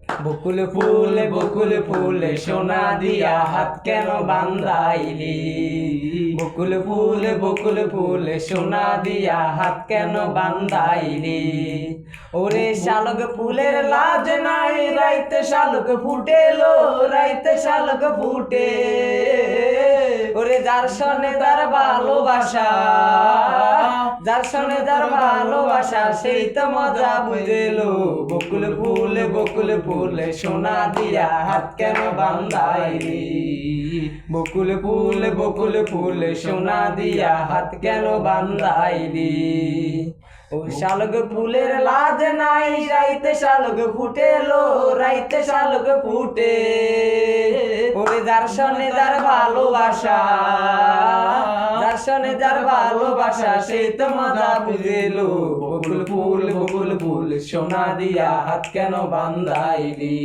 বকুল ফুলে সোনা দিয়া হাত কেন বান্ধাইলি? বকুল ফুলে সোনা দিয়া হাত কেন বান্ধাইলি? ওরে শালক ফুলের লাজ নাই, রাইতে শালক ফুটেলো, রাইতে শালক ফুটে। ওরে যার সনে তার ভালোবাসা, যার সনে তার ভালোবাসা, সেই তো মজা বুঝেলো। বকুল ফুলে সোনা দিয়া হাত কেন বান্ধাইলি? বকুল ফুলে সোনা দিয়া হাত কেন বান্ধাইলি? ও শালক ফুলের লাজ নাই, রাইতে শালক ফুটেলো, রাইতে শালক ফুটে। ওরে যার সনে যার ভালোবাসা, যার সনে যার ভালোবাসা, সেই তো মজা বুঝেলো। বকুল ফুল সোনা দিয়া হাত কেন বান্ধাইলি?